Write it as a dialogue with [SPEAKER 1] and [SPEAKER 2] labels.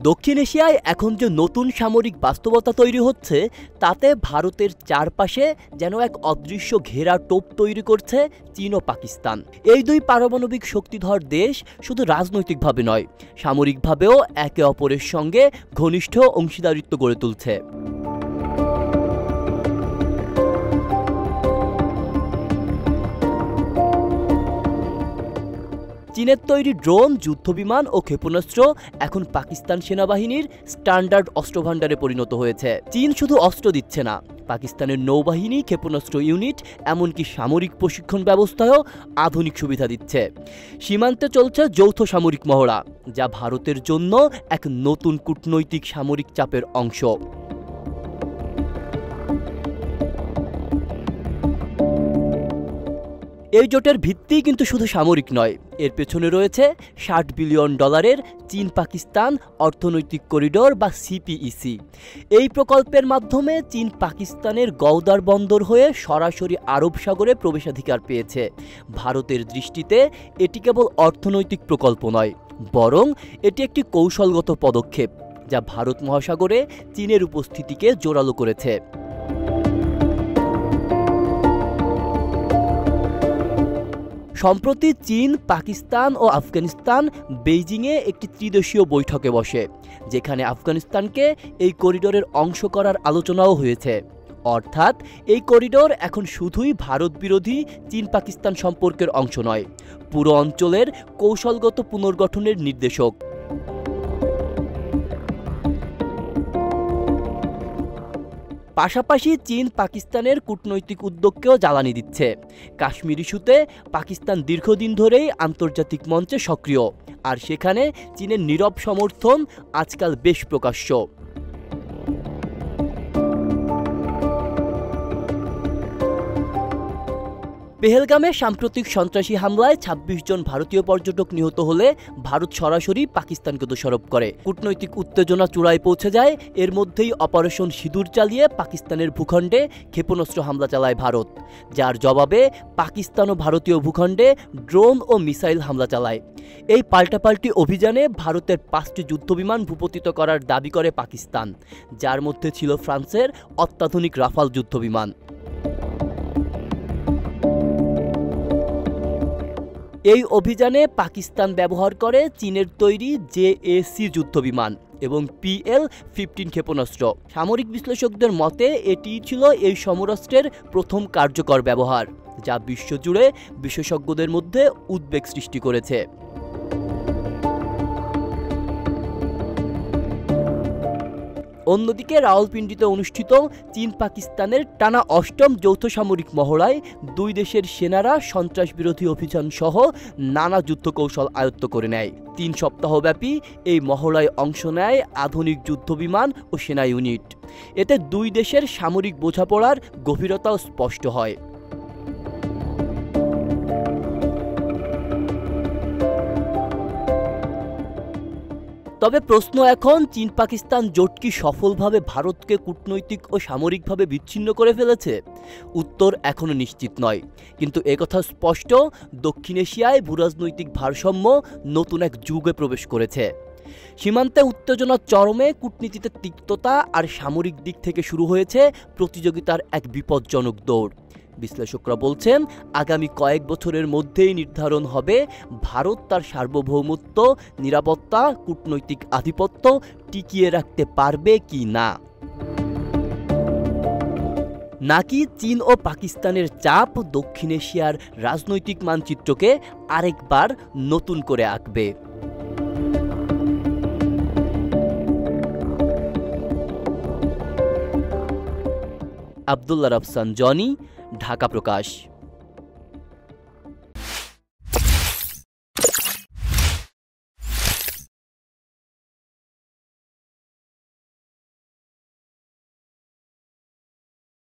[SPEAKER 1] দক্ষিণ এশিয়ায় এখন যে নতুন সামরিক বাস্তবতা তৈরি হচ্ছে তাতে ভারতের চারপাশে যেন এক অদৃশ্য ঘেরা টোপ তৈরি করছে চীন ও পাকিস্তান। এই দুই পারমাণবিক শক্তিধর দেশ শুধু রাজনৈতিকভাবে নয়, সামরিকভাবেও একে অপরের সঙ্গে ঘনিষ্ঠ অংশীদারিত্ব গড়ে তুলছে। চীনের তৈরি ড্রোন, যুদ্ধবিমান ও ক্ষেপণাস্ত্র এখন পাকিস্তান সেনাবাহিনীর স্ট্যান্ডার্ড অস্ত্রভাণ্ডারে পরিণত হয়েছে। চীন শুধু অস্ত্র দিচ্ছে না, পাকিস্তানের নৌবাহিনী, ক্ষেপণাস্ত্র ইউনিট, এমনকি সামরিক প্রশিক্ষণ ব্যবস্থায়ও আধুনিক সুবিধা দিচ্ছে। সীমান্তে চলছে যৌথ সামরিক মহড়া, যা ভারতের জন্য এক নতুন কূটনৈতিক সামরিক চাপের অংশ। এই জোটের ভিত্তি কিন্তু শুধু সামরিক নয়, এর পেছনে রয়েছে $60 বিলিয়ন চীন পাকিস্তান অর্থনৈতিক করিডোর বা সিপিইসি। এই প্রকল্পের মাধ্যমে চীন পাকিস্তানের গওদার বন্দর হয়ে সরাসরি আরব সাগরে প্রবেশাধিকার পেয়েছে। ভারতের দৃষ্টিতে এটি কেবল অর্থনৈতিক প্রকল্প নয়, বরং এটি একটি কৌশলগত পদক্ষেপ যা ভারত মহাসাগরে চীনের উপস্থিতিকে জোরালো করেছে। সম্প্রতি চীন, পাকিস্তান ও আফগানিস্তান বেইজিংয়ে একটি ত্রিদেশীয় বৈঠকে বসে, যেখানে আফগানিস্তানকে এই করিডোরের অংশ করার আলোচনাও হয়েছে। অর্থাৎ এই করিডোর এখন শুধুই ভারত বিরোধী চীন পাকিস্তান সম্পর্কের অংশ নয়, পুরো অঞ্চলের কৌশলগত পুনর্গঠনের নির্দেশক। পাশাপাশি চীন পাকিস্তানের কূটনৈতিক উদ্যোগকেও জ্বালানি দিচ্ছে। কাশ্মীর ইস্যুতে পাকিস্তান দীর্ঘদিন ধরেই আন্তর্জাতিক মঞ্চে সক্রিয়, আর সেখানে চীনের নীরব সমর্থন আজকাল বেশ প্রকাশ্য। পেহেলগামে সাম্প্রতিক সন্ত্রাসী হামলায় ২৬ জন ভারতীয় পর্যটক নিহত হলে ভারত সরাসরি পাকিস্তানকে দোষারোপ করে। কূটনৈতিক উত্তেজনা চূড়ায় পৌঁছে যায়। এর মধ্যেই অপারেশন সিঁদুর চালিয়ে পাকিস্তানের ভূখণ্ডে ক্ষেপণাস্ত্র হামলা চালায় ভারত, যার জবাবে পাকিস্তান ও ভারতীয় ভূখণ্ডে ড্রোন ও মিসাইল হামলা চালায়। এই পাল্টাপাল্টি অভিযানে ভারতের ৫টি যুদ্ধবিমান ভূপতিত করার দাবি করে পাকিস্তান, যার মধ্যে ছিল ফ্রান্সের অত্যাধুনিক রাফাল যুদ্ধবিমান। এই অভিযানে পাকিস্তান ব্যবহার করে চীনের তৈরি জেএসি যুদ্ধবিমান এবং PL-15 ক্ষেপণাস্ত্র। সামরিক বিশ্লেষকদের মতে এটি ছিল এই সমরাস্ত্রের প্রথম কার্যকর ব্যবহার, যা বিশ্বজুড়ে বিশেষজ্ঞদের মধ্যে উদ্বেগ সৃষ্টি করেছে। অন্যদিকে রাওয়ালপিন্ডিতে অনুষ্ঠিত চীন পাকিস্তানের টানা ৮ম যৌথ সামরিক মহড়ায় দুই দেশের সেনারা সন্ত্রাস বিরোধী অভিযান সহ নানা যুদ্ধকৌশল আয়ত্ত করে নেয়। ৩ সপ্তাহব্যাপী এই মহড়ায় অংশ নেয় আধুনিক যুদ্ধবিমান ও সেনা ইউনিট। এতে দুই দেশের সামরিক বোঝাপড়ার গভীরতাও স্পষ্ট হয়। তবে প্রশ্ন এখন, চীন পাকিস্তান জোট কি সফলভাবে ভারতকে কূটনৈতিক ও সামরিকভাবে বিচ্ছিন্ন করে ফেলেছে? উত্তর এখনও নিশ্চিত নয়, কিন্তু একথা স্পষ্ট, দক্ষিণ এশিয়ায় ভূরাজনৈতিক ভারসাম্য নতুন এক যুগে প্রবেশ করেছে। সীমান্তে উত্তেজনা চরমে, কূটনীতিতে তিক্ততা, আর সামরিক দিক থেকে শুরু হয়েছে প্রতিযোগিতার এক বিপজ্জনক দৌড়। বিশ্লেষকরা বলছেন, আগামী কয়েক বছরের মধ্যেই নির্ধারণ হবে ভারত তার সার্বভৌমত্ব, নিরাপত্তা, কূটনৈতিক আধিপত্য টিকিয়ে রাখতে পারবে কি না, নাকি চীন ও পাকিস্তানের চাপ দক্ষিণ এশিয়ার রাজনৈতিক মানচিত্রকে আরেকবার নতুন করে আঁকবে। আব্দুল্লাহ রাফসান জনি, ঢাকা প্রকাশ।